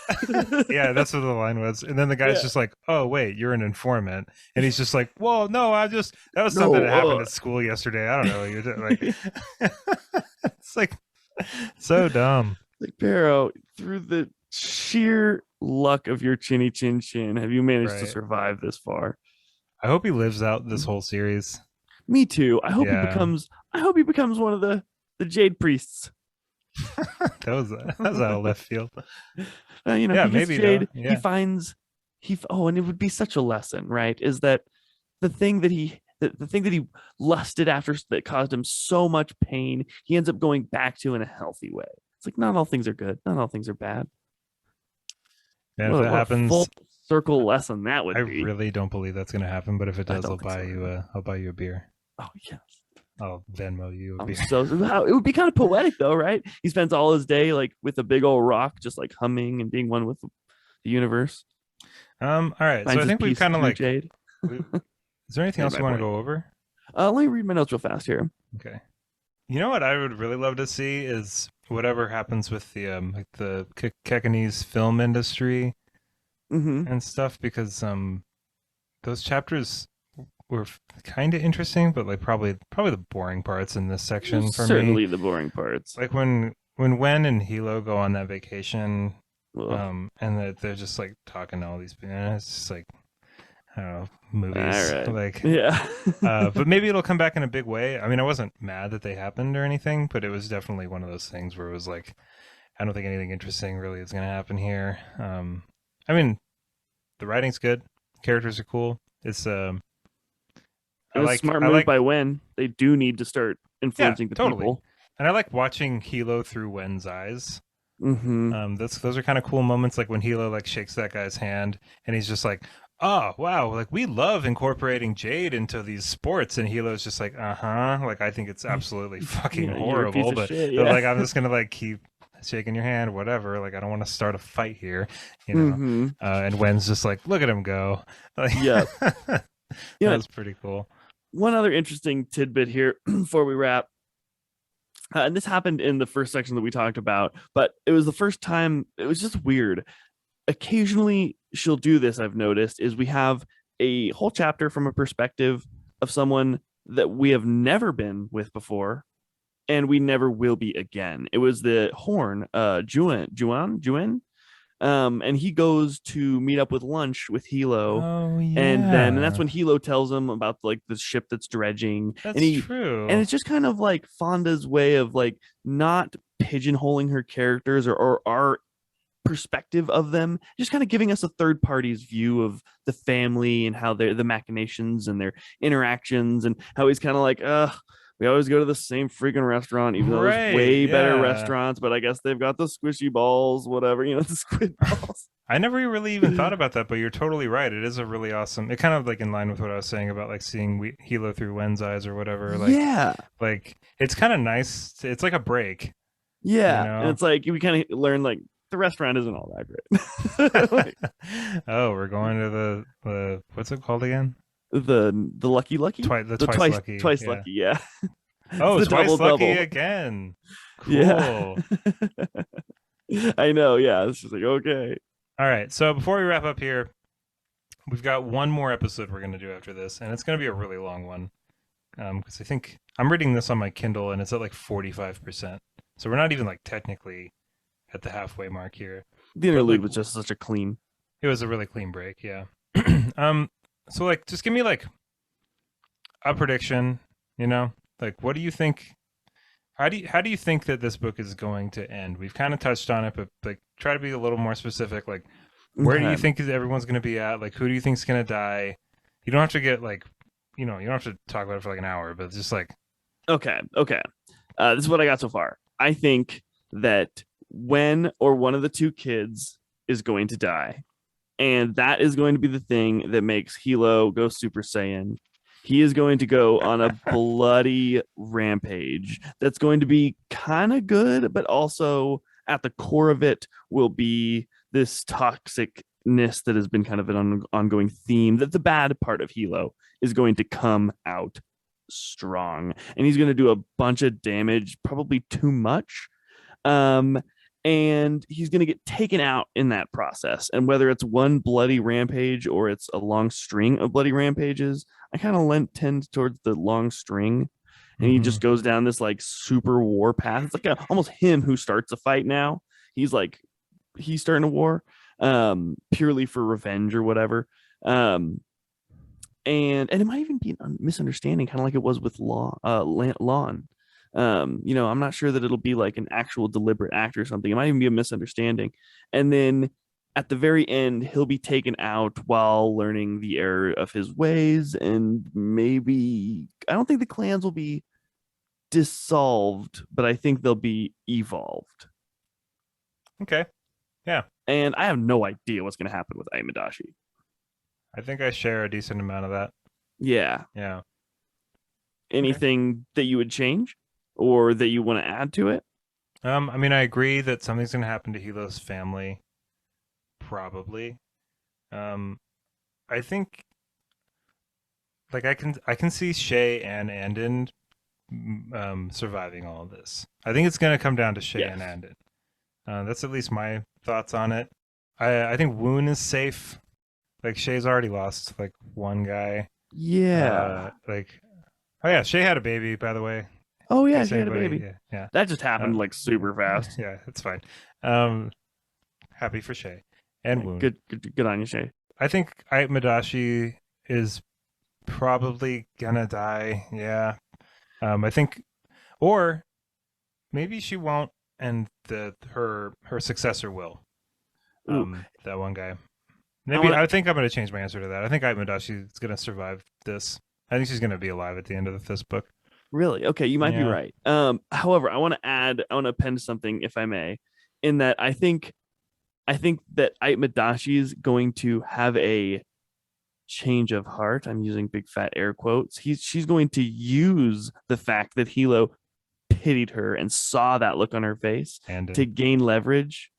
yeah, that's what the line was. And then the guy's Yeah. just like, oh wait, you're an informant, and he's just like, well, no, that was No, something that happened at school yesterday. I don't know. You're like, it's like so dumb. Like Barrow, through the sheer luck of your chinny chin chin, have you managed to Right. survive this far? I hope he lives out this whole series. Me too. I hope he Yeah. becomes. I hope he becomes one of the Jade priests. that was out of left field. You know, Yeah, he gets maybe, Jade. though. Yeah. He finds and it would be such a lesson, right? Is that the thing that the thing that he lusted after that caused him so much pain, he ends up going back to in a healthy way. It's like not all things are good, not all things are bad. And What if that a happens, full circle lesson that would I be. really don't believe that's going to happen. But if it does, don't I'll think so buy you either. I'll buy you a beer. Oh yes. I'll Venmo you a I'm beer. so it would be kind of poetic though, right? He spends all his day like with a big old rock, just like humming and being one with the universe. All right. Finds So I his think we've peace kind of through like. Jade. Is there anything Yeah, else my you want to point. go over? Let me read my notes real fast here. Okay. You know what I would really love to see is whatever happens with the like the Kekanese film industry Mm-hmm. and stuff, because those chapters were kind of interesting, but like probably the boring parts in this section for Certainly me. the boring parts. Like when Wen and Hilo go on that vacation, Ugh. and that they're just like talking to all these people. It's just like, I don't know, movies. All right. Like, Yeah. but maybe it'll come back in a big way. I mean, I wasn't mad that they happened or anything, but it was definitely one of those things where it was like, I don't think anything interesting really is going to happen here. I mean, the writing's good, characters are cool. It's It was a smart move by Wen. They do need to start influencing the totally. people. And I like watching Hilo through Wen's eyes. Mm-hmm. Those are kind of cool moments, like when Hilo like shakes that guy's hand and he's just like, oh wow, like we love incorporating Jade into these sports, and Hilo's just like, like I think it's absolutely fucking Yeah, you're a horrible, piece of but, shit, but yeah. like I'm just gonna like keep shaking your hand, whatever. Like I don't want to start a fight here, you know. Mm-hmm. And Wen's just like, look at him go. Like, Yeah. that Yeah. was pretty cool. One other interesting tidbit here before we wrap. And this happened in the first section that we talked about, but it was the first time. It was just weird. Occasionally, she'll do this. I've noticed is we have a whole chapter from a perspective of someone that we have never been with before, and we never will be again. It was the Horn, Juan, and he goes to meet up with lunch with Hilo. Oh yeah. And that's when Hilo tells him about like the ship that's dredging. That's true. And it's just kind of like Fonda's way of like not pigeonholing her characters or our perspective of them, just kind of giving us a third party's view of the family and how they're the machinations and their interactions, and how he's kind of like, we always go to the same freaking restaurant, even though there's way better restaurants, but I guess they've got the squishy balls, whatever, the squid balls. I never really even thought about that, but you're totally right. It is a really awesome, it kind of like in line with what I was saying about like seeing Hilo through Wen's eyes or whatever. Like, like it's kind of nice. It's like a break. Yeah. And it's like, we kind of learn like the restaurant isn't all that great. Like, oh, we're going to the what's it called again? The Lucky Twice Lucky. Twice Lucky, yeah. Oh, Twice Lucky again. Cool. Yeah. I know, yeah. It's just like, okay. All right, so before we wrap up here, we've got one more episode we're going to do after this, and it's going to be a really long one, because I think I'm reading this on my Kindle, and it's at like 45%. So we're not even like technically at the halfway mark here. The interlude was just such a clean. It was a really clean break, yeah. So like, just give me like a prediction. Like, what do you think? How do you think that this book is going to end? We've kind of touched on it, but like, try to be a little more specific. Like, where do you think everyone's going to be at? Like, who do you think's going to die? You don't have to get like, you don't have to talk about it for like an hour, but just like. Okay. This is what I got so far. I think that Wen or one of the two kids is going to die, and that is going to be the thing that makes Hilo go Super Saiyan. He is going to go on a bloody rampage that's going to be kind of good, but also at the core of it will be this toxicness that has been kind of an ongoing theme, that the bad part of Hilo is going to come out strong, and he's going to do a bunch of damage, probably too much. And he's going to get taken out in that process. And whether it's one bloody rampage or it's a long string of bloody rampages, I kind of tend towards the long string. And he just goes down this like super war path. It's like almost him who starts a fight now. He's starting a war purely for revenge or whatever. And it might even be a misunderstanding, kind of like it was with Lon. I'm not sure that it'll be like an actual deliberate act or something. It might even be a misunderstanding. And then at the very end, he'll be taken out while learning the error of his ways. And maybe, I don't think the clans will be dissolved, but I think they'll be evolved. Okay. Yeah. And I have no idea what's going to happen with Aimadashi. I think I share a decent amount of that. Yeah. Yeah. Anything that you would change or that you want to add to it? I mean, I agree that something's going to happen to Hilo's family. Probably. I think, like, I can see Shay and Anden surviving all of this. I think it's going to come down to Shay and Anden. That's at least my thoughts on it. I think Woon is safe. Like, Shay's already lost like one guy. Yeah. Oh yeah, Shay had a baby, by the way. Oh yeah, she had a baby. Yeah. That just happened like super fast. Yeah, it's fine. Happy for Shay and Woon. Good on you, Shay. I think Aimadashi is probably gonna die. Yeah. I think, or maybe she won't, and her successor will. That one guy. Maybe I think I'm gonna change my answer to that. I think Aimadashi is gonna survive this. I think she's going to be alive at the end of this book. Really? Okay, you might be right. However, I want to append something, if I may, in that I think that Aimadashi is going to have a change of heart. I'm using big fat air quotes. She's going to use the fact that Hilo pitied her and saw that look on her face to gain leverage.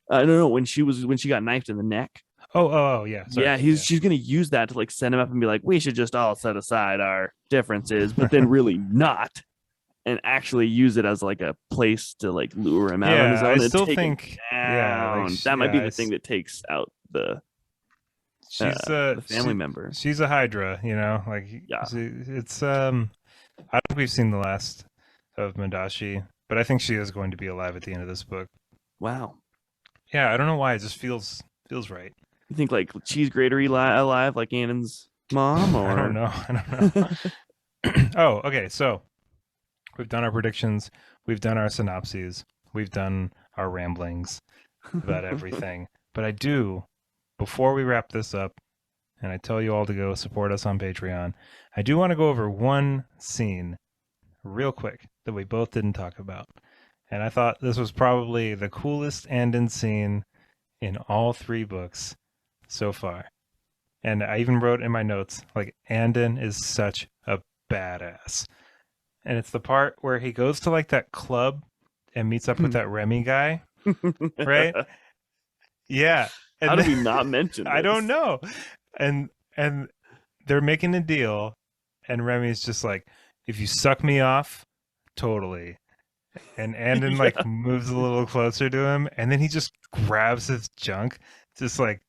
No, when she got knifed in the neck. Oh, yeah. Sorry. Yeah, she's gonna use that to like send him up and be like, we should just all set aside our differences, but then really not, and actually use it as like a place to like lure him out on his own. I still think that might be the thing that takes out the family member. She's a Hydra, it's I don't think we've seen the last of Madashi, but I think she is going to be alive at the end of this book. Wow. Yeah, I don't know why, it just feels right. You think like she's greater alive, like Annen's mom, or I don't know. Oh, okay. So we've done our predictions. We've done our synopses. We've done our ramblings. about everything. But I do, before we wrap this up, and I tell you all to go support us on Patreon, I do want to go over one scene real quick that we both didn't talk about. And I thought this was probably the coolest Anden scene in all 3 books so far. And I even wrote in my notes, like, Anden is such a badass. And it's the part where he goes to like that club and meets up with that Remy guy, right? Yeah. And How do we not mention this? I don't know. And they're making a deal, and Remy's just like, if you suck me off, totally. And Anden like moves a little closer to him, and then he just grabs his junk, just like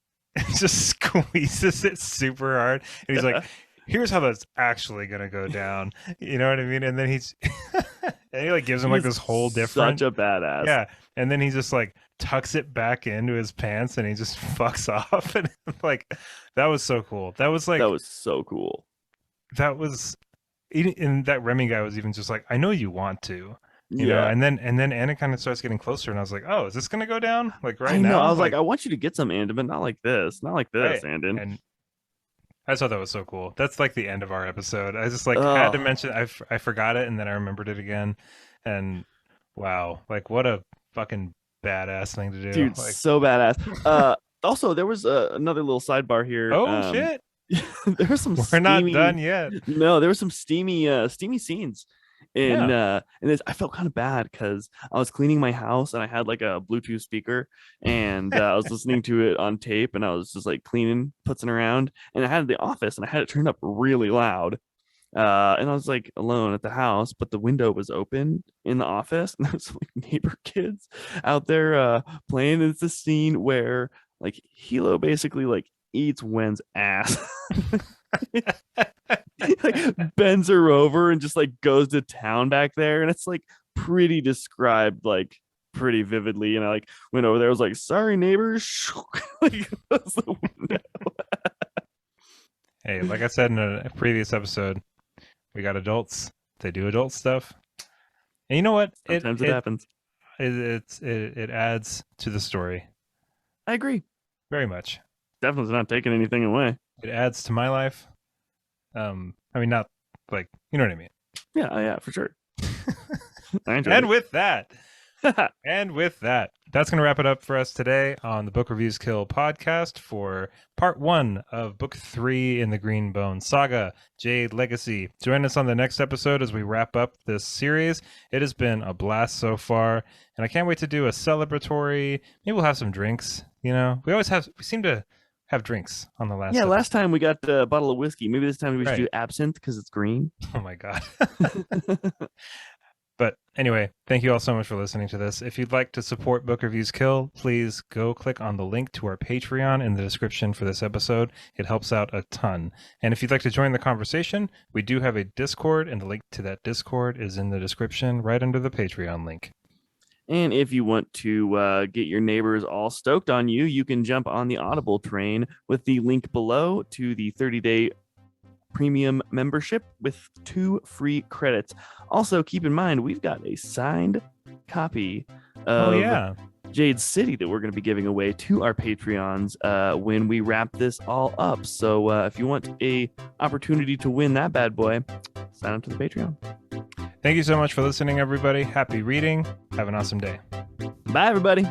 just squeezes it super hard, and he's like, here's how that's actually gonna go down. You know what I mean? And then and he like gives him like this whole different, such a badass. Yeah. And then he just like tucks it back into his pants and he just fucks off. And like, that was so cool. That was so cool. That was, and that Remy guy was even just like, I know you want to, you know. And then Anna kind of starts getting closer, and I was like, oh, is this gonna go down like right now? I was like, I want you to get some, Anden, but not like this, right. Anden. And I just thought that was so cool. That's like the end of our episode. I just like had to mention. I forgot it, and then I remembered it again. And wow, like what a fucking badass thing to do, dude! Like, so badass. Also, there was another little sidebar here. Oh shit! There was some. We're not done yet. No, there were some steamy scenes. And I felt kind of bad because I was cleaning my house and I had like a Bluetooth speaker, and I was listening to it on tape, and I was just like cleaning, putzing around, and I had the office and I had it turned up really loud. And I was like alone at the house, but the window was open in the office, and there's like neighbor kids out there playing. It's a scene where like Hilo basically like eats Wen's ass. Like bends her over and just like goes to town back there, and it's like pretty described like pretty vividly. And I like went over there, I was like, sorry neighbors. Like, the window. Hey, like I said in a previous episode, we got adults, they do adult stuff, and you know what, sometimes it happens. It adds to the story. I agree very much. Definitely not taking anything away. It adds to my life. I mean, not like, you know what I mean? Yeah, for sure. And with that, that's going to wrap it up for us today on the Book Reviews Kill podcast for part 1 of book 3 in the Green Bone Saga, Jade Legacy. Join us on the next episode as we wrap up this series. It has been a blast so far, and I can't wait to do a celebratory. Maybe we'll have some drinks. You know, we seem to have drinks on the last episode. Last time we got a bottle of whiskey. Maybe this time we should do absinthe because it's green. Oh my god. But anyway, thank you all so much for listening to this. If you'd like to support Book Reviews Kill, please go click on the link to our Patreon in the description for this episode. It helps out a ton. And if you'd like to join the conversation, we do have a Discord, and the link to that Discord is in the description right under the Patreon link. And if you want to get your neighbors all stoked on you, you can jump on the Audible train with the link below to the 30-day premium membership with 2 free credits. Also, keep in mind, we've got a signed copy of Jade City that we're going to be giving away to our Patreons when we wrap this all up. So if you want a opportunity to win that bad boy, sign up to the Patreon. Thank you so much for listening, everybody. Happy reading. Have an awesome day. Bye, everybody.